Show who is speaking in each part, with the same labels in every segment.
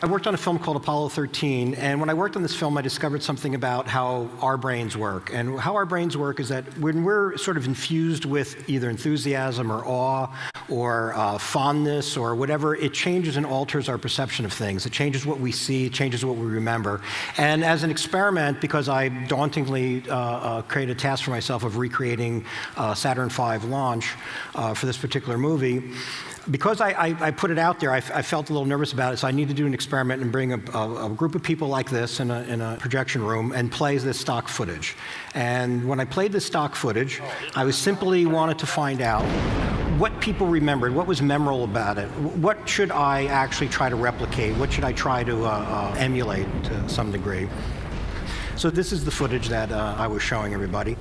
Speaker 1: I worked on a film called Apollo 13, and when I worked on this film, I discovered something about how our brains work. And how our brains work is that when we're sort of infused with either enthusiasm or awe or fondness or whatever, it changes and alters our perception of things. It changes what we see, it changes what we remember. And as an experiment, because I dauntingly created a task for myself of recreating Saturn V launch for this particular movie, because I put it out there, I felt a little nervous about it, so I need to do an experiment and bring a group of people like this in a projection room and play this stock footage. And when I played this stock footage, I was simply wanted to find out what people remembered, what was memorable about it, what should I actually try to replicate, what should I try to emulate to some degree. So this is the footage that I was showing everybody.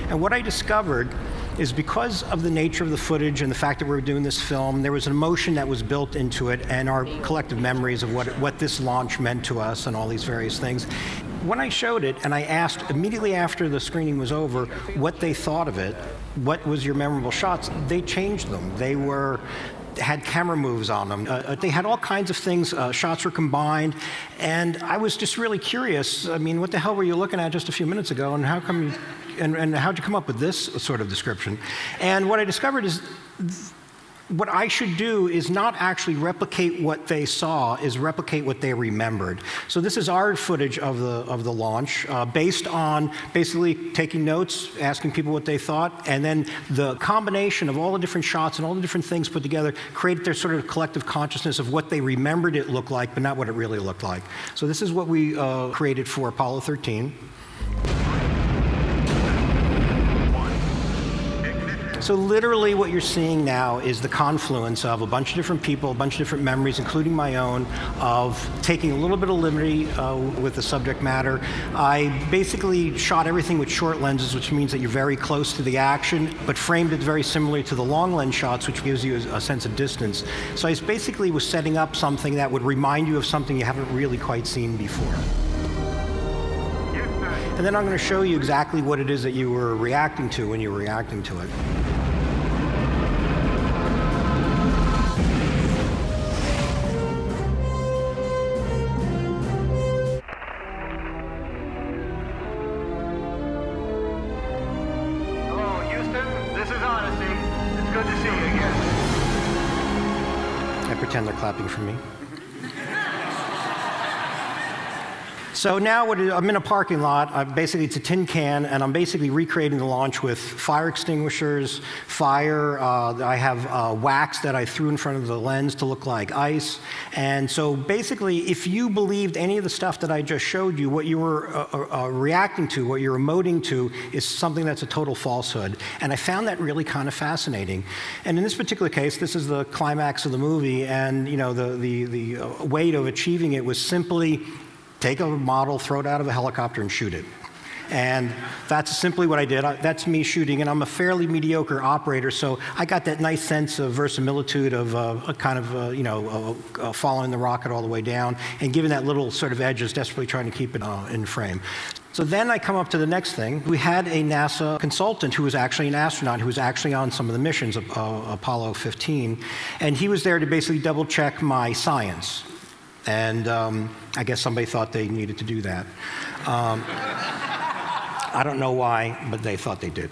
Speaker 1: And what I discovered is because of the nature of the footage and the fact that we were doing this film, there was an emotion that was built into it and our collective memories of what this launch meant to us and all these various things. When I showed it and I asked immediately after the screening was over what they thought of it, what was your memorable shots, they changed them. They had camera moves on them. They had all kinds of things. Shots were combined. And I was just really curious. I mean, what the hell were you looking at just a few minutes ago? And how come you, and how'd you come up with this sort of description? And what I discovered is what I should do is not actually replicate what they saw, is replicate what they remembered. So this is our footage of the launch, based on basically taking notes, asking people what they thought, and then the combination of all the different shots and all the different things put together created their sort of collective consciousness of what they remembered it looked like, but not what it really looked like. So this is what we created for Apollo 13. So literally what you're seeing now is the confluence of a bunch of different people, a bunch of different memories, including my own, of taking a little bit of liberty with the subject matter. I basically shot everything with short lenses, which means that you're very close to the action, but framed it very similarly to the long lens shots, which gives you a sense of distance. So I basically was setting up something that would remind you of something you haven't really quite seen before. And then I'm going to show you exactly what it is that you were reacting to when you were reacting to it.
Speaker 2: Hello, Houston. This is Odyssey. It's good to see you again.
Speaker 1: I pretend they're clapping for me. So now I'm in a parking lot. Basically, it's a tin can, and I'm basically recreating the launch with fire extinguishers, fire. I have wax that I threw in front of the lens to look like ice. And so basically, if you believed any of the stuff that I just showed you, what you were reacting to, what you're emoting to, is something that's a total falsehood. And I found that really kind of fascinating. And in this particular case, this is the climax of the movie, and you know, the way of achieving it was simply take a model, throw it out of a helicopter, and shoot it. And that's simply what I did. That's me shooting, and I'm a fairly mediocre operator, so I got that nice sense of verisimilitude of following the rocket all the way down, and giving that little sort of edge, just desperately trying to keep it in frame. So then I come up to the next thing. We had a NASA consultant who was actually an astronaut who was actually on some of the missions of Apollo 15, and he was there to basically double check my science. And I guess somebody thought they needed to do that. I don't know why, but they thought they did.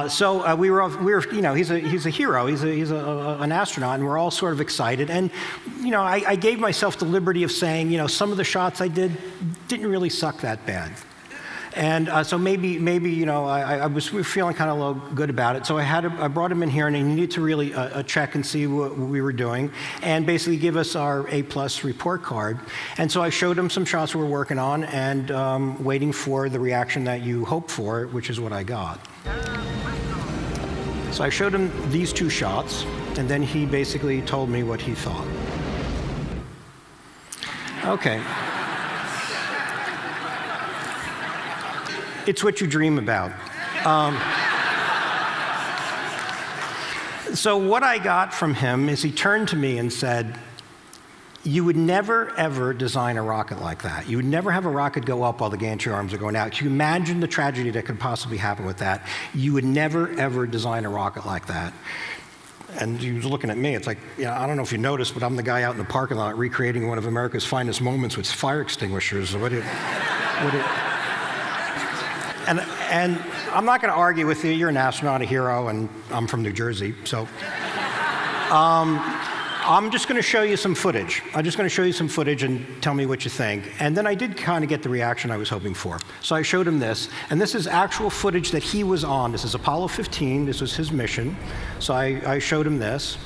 Speaker 1: So we were, you know, he's a hero. He's an astronaut, and we're all sort of excited. And you know, I gave myself the liberty of saying, you know, some of the shots I did didn't really suck that bad. And so maybe you know, I was feeling kind of good about it. So I brought him in here, and he needed to really check and see what we were doing, and basically give us our A+ report card. And so I showed him some shots we were working on, and waiting for the reaction that you hope for, which is what I got. So I showed him these two shots, and then he basically told me what he thought. Okay. It's what you dream about. So what I got from him is he turned to me and said, you would never, ever design a rocket like that. You would never have a rocket go up while the gantry arms are going out. Can you imagine the tragedy that could possibly happen with that? You would never, ever design a rocket like that. And he was looking at me. It's like, I don't know if you noticed, but I'm the guy out in the parking lot recreating one of America's finest moments with fire extinguishers. And I'm not going to argue with you. You're an astronaut, a hero, and I'm from New Jersey. So I'm just going to show you some footage. I'm just going to show you some footage and tell me what you think. And then I did kind of get the reaction I was hoping for. So I showed him this. And this is actual footage that he was on. This is Apollo 15. This was his mission. So I showed him this.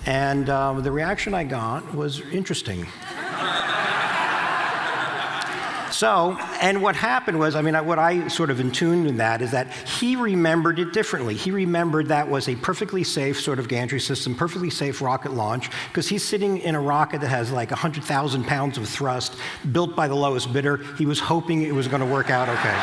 Speaker 1: And the reaction I got was interesting. So, and what happened was, what I sort of intuned in that is that he remembered it differently. He remembered that was a perfectly safe sort of gantry system, perfectly safe rocket launch, because he's sitting in a rocket that has like 100,000 pounds of thrust, built by the lowest bidder. He was hoping it was going to work out okay.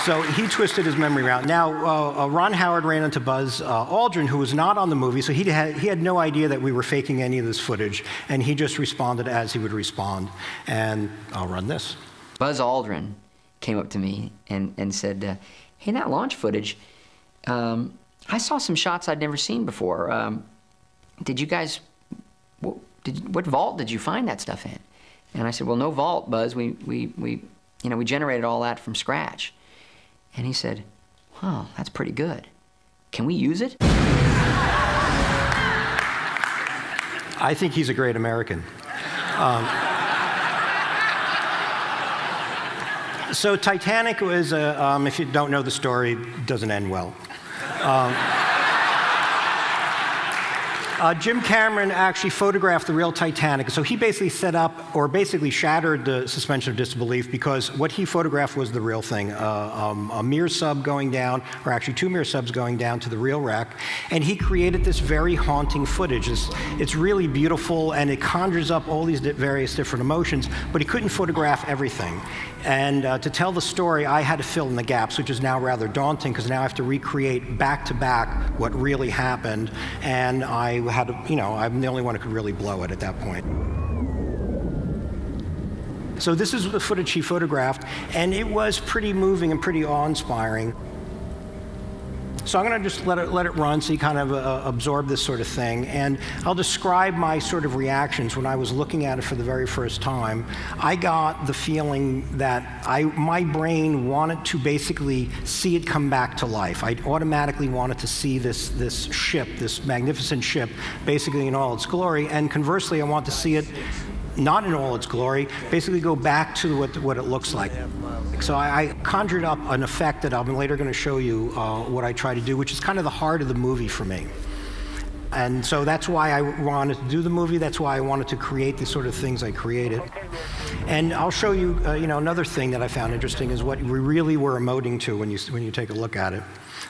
Speaker 1: So he twisted his memory around. Now, Ron Howard ran into Buzz Aldrin, who was not on the movie, so he had no idea that we were faking any of this footage, and he just responded as he would respond. And I'll run this.
Speaker 3: Buzz Aldrin came up to me and said, hey, that launch footage, I saw some shots I'd never seen before. Did you guys, what vault did you find that stuff in? And I said, well, no vault, Buzz. We generated all that from scratch. And he said, wow, that's pretty good. Can we use it?
Speaker 1: I think he's a great American. So Titanic was, if you don't know the story, doesn't end well. Jim Cameron actually photographed the real Titanic. So he basically set up, or basically shattered the suspension of disbelief, because what he photographed was the real thing. A Mir sub going down, or actually 2 Mir subs going down to the real wreck. And he created this very haunting footage. It's really beautiful, and it conjures up all these various different emotions, but he couldn't photograph everything. And to tell the story, I had to fill in the gaps, which is now rather daunting, because now I have to recreate back-to-back what really happened. And I had to, I'm the only one who could really blow it at that point. So this is the footage he photographed, and it was pretty moving and pretty awe-inspiring. So I'm going to just let it run so you kind of absorb this sort of thing. And I'll describe my sort of reactions when I was looking at it for the very first time. I got the feeling that my brain wanted to basically see it come back to life. I automatically wanted to see this ship, this magnificent ship, basically in all its glory. And conversely, I want to see it not in all its glory, basically go back to what it looks like. So I conjured up an effect that I'm later going to show you what I try to do, which is kind of the heart of the movie for me. And so that's why I wanted to do the movie. That's why I wanted to create the sort of things I created. And I'll show you, another thing that I found interesting is what we really were emoting to when you take a look at it.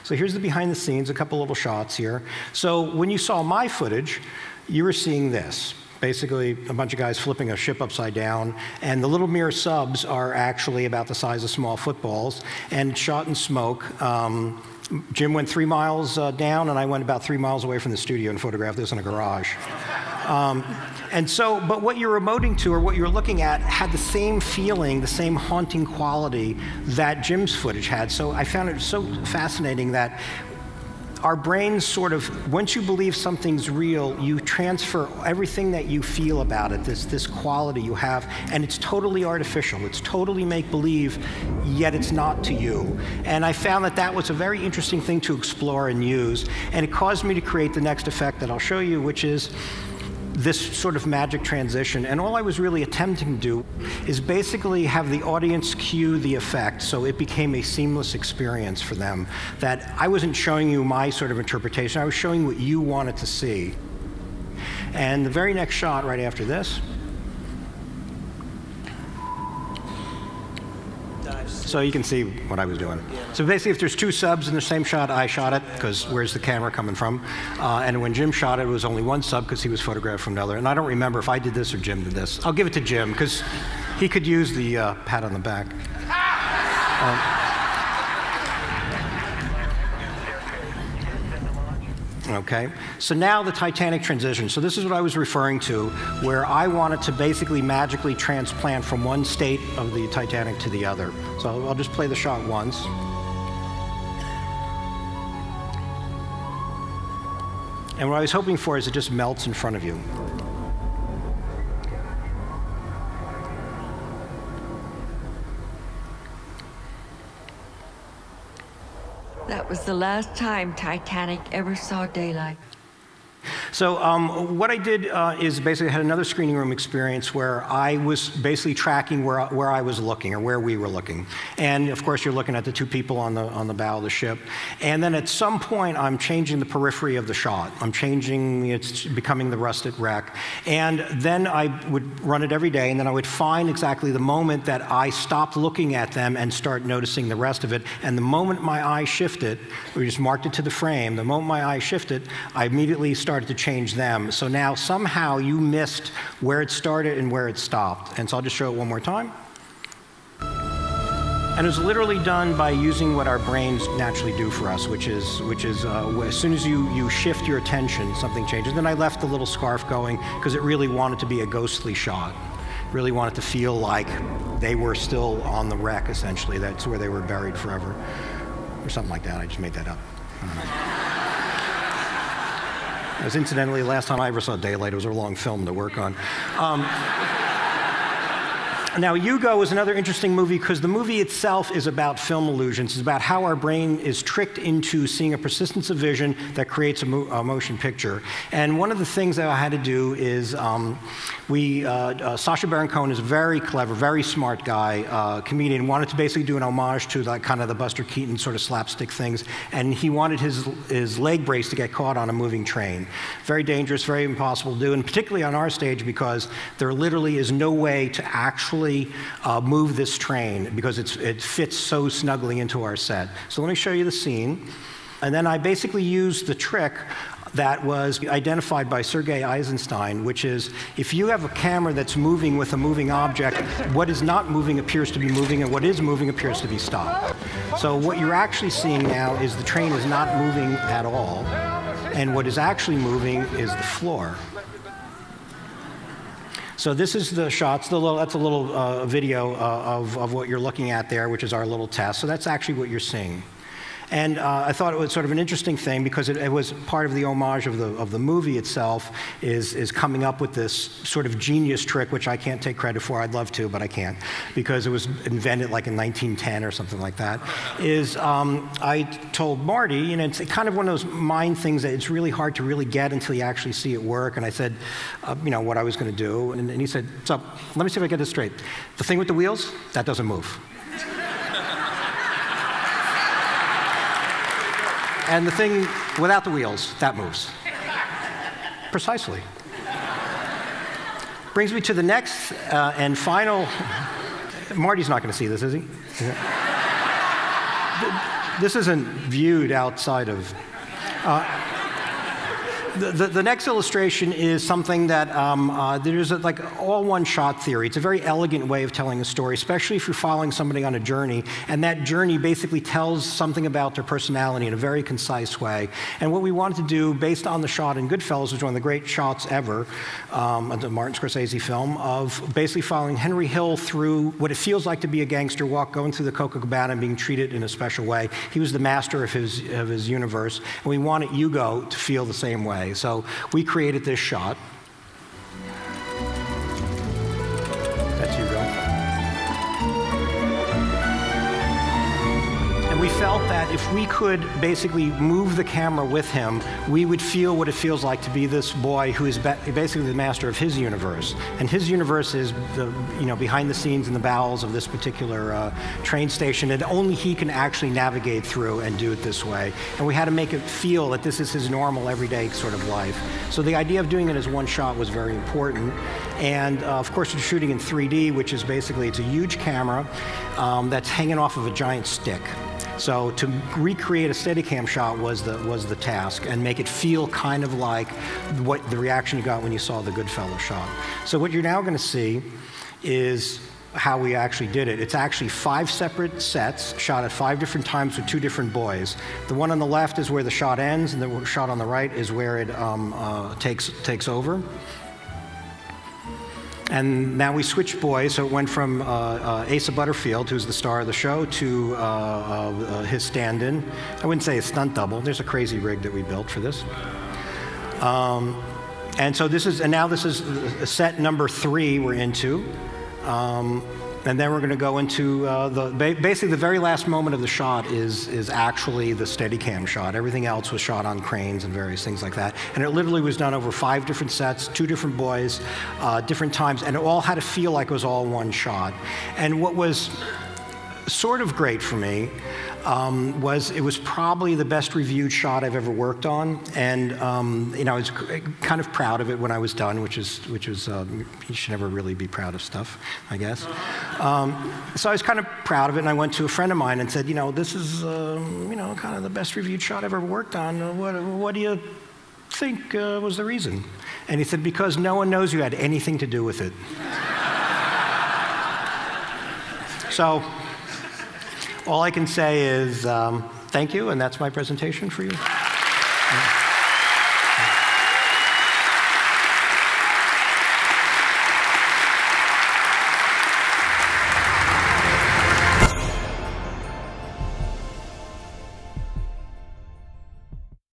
Speaker 1: So here's the behind the scenes, a couple little shots here. So when you saw my footage, you were seeing this. Basically, a bunch of guys flipping a ship upside down, and the little Mir subs are actually about the size of small footballs, and shot in smoke. Jim went 3 miles down, and I went about 3 miles away from the studio and photographed this in a garage. But what you're emoting to, or what you're looking at, had the same feeling, the same haunting quality that Jim's footage had. So I found it so fascinating that our brains sort of, once you believe something's real, you transfer everything that you feel about it, this quality you have, and it's totally artificial. It's totally make-believe, yet it's not to you. And I found that was a very interesting thing to explore and use, and it caused me to create the next effect that I'll show you, which is this sort of magic transition. And all I was really attempting to do is basically have the audience cue the effect, so it became a seamless experience for them. That I wasn't showing you my sort of interpretation, I was showing what you wanted to see. And the very next shot right after this. So you can see what I was doing. So basically, if there's 2 subs in the same shot, I shot it, because where's the camera coming from? And when Jim shot it, it was only 1 sub, because he was photographed from another. And I don't remember if I did this or Jim did this. I'll give it to Jim, because he could use the pat on the back. Okay, so now the Titanic transition. So this is what I was referring to, where I wanted to basically magically transplant from one state of the Titanic to the other. So I'll just play the shot once. And what I was hoping for is it just melts in front of you.
Speaker 4: That was the last time Titanic ever saw daylight.
Speaker 1: So what I did is basically had another screening room experience where I was basically tracking where I was looking, or where we were looking. And of course, you're looking at the two people on the bow of the ship. And then at some point, I'm changing the periphery of the shot. I'm changing, it's becoming the rusted wreck. And then I would run it every day, and then I would find exactly the moment that I stopped looking at them and start noticing the rest of it. And the moment my eye shifted, we just marked it to the frame, the moment my eye shifted, I immediately started to change them. So now somehow you missed where it started and where it stopped. And so I'll just show it one more time. And it was literally done by using what our brains naturally do for us, which is as soon as you shift your attention, something changes. Then I left the little scarf going because it really wanted to be a ghostly shot. Really wanted to feel like they were still on the wreck, essentially. That's where they were buried forever. Or something like that. I just made that up. It was incidentally the last time I ever saw daylight. It was a long film to work on. Now, Hugo is another interesting movie because the movie itself is about film illusions. It's about how our brain is tricked into seeing a persistence of vision that creates a motion picture. And one of the things that I had to do is Sacha Baron Cohen is a very clever, very smart guy, comedian, wanted to basically do an homage to like kind of the Buster Keaton sort of slapstick things. And he wanted his leg brace to get caught on a moving train. Very dangerous, very impossible to do, and particularly on our stage because there literally is no way to actually move this train because it fits so snugly into our set. So let me show you the scene. And then I basically used the trick that was identified by Sergei Eisenstein, which is if you have a camera that's moving with a moving object, what is not moving appears to be moving, and what is moving appears to be stopped. So what you're actually seeing now is the train is not moving at all, and what is actually moving is the floor. So this is the shots. That's a little video of what you're looking at there, which is our little test. So that's actually what you're seeing. And I thought it was sort of an interesting thing because it was part of the homage of the movie itself is coming up with this sort of genius trick, which I can't take credit for. I'd love to, but I can't because it was invented like in 1910 or something like that. I told Marty, you know, it's kind of one of those mind things that it's really hard to really get until you actually see it work. And I said, you know, what I was going to do. And he said, so let me see if I get this straight. The thing with the wheels, that doesn't move. And the thing without the wheels, that moves. Precisely. Brings me to the next and final. Marty's not going to see this, is he? This isn't viewed outside of. The next illustration is something that there's like all one-shot theory. It's a very elegant way of telling a story, especially if you're following somebody on a journey, and that journey basically tells something about their personality in a very concise way. And what we wanted to do, based on the shot in Goodfellas, which is one of the great shots ever, the Martin Scorsese film, of basically following Henry Hill through what it feels like to be a gangster walk, going through the Copacabana and being treated in a special way. He was the master of his universe, and we wanted Hugo to feel the same way. So we created this shot. That's Hugo. And we felt that if we could basically move the camera with him, we would feel what it feels like to be this boy who is basically the master of his universe. And his universe is behind the scenes in the bowels of this particular train station, and only he can actually navigate through and do it this way. And we had to make it feel that this is his normal, everyday sort of life. So the idea of doing it as one shot was very important. And of course, we're shooting in 3D, which is basically, it's a huge camera that's hanging off of a giant stick. So to recreate a Steadicam shot was the task, and make it feel kind of like what the reaction you got when you saw the Goodfellas shot. So what you're now going to see is how we actually did it. It's actually 5 separate sets shot at 5 different times with 2 different boys. The one on the left is where the shot ends, and the shot on the right is where it takes over. And now we switched boys, so it went from Asa Butterfield, who's the star of the show, to his stand-in. I wouldn't say a stunt double. There's a crazy rig that we built for this. And so now this is set number 3 we're into. And then we're going to go into basically the very last moment of the shot is actually the Steadicam shot. Everything else was shot on cranes and various things like that. And it literally was done over 5 different sets, 2 different boys, different times, and it all had to feel like it was all one shot. And what was sort of great for me was it was probably the best reviewed shot I've ever worked on, and I was kind of proud of it when I was done, which is you should never really be proud of stuff, I guess. So I was kind of proud of it, and I went to a friend of mine and said, this is kind of the best reviewed shot I've ever worked on. What do you think was the reason? And he said, because no one knows you had anything to do with it. So all I can say is thank you, and that's my presentation for you.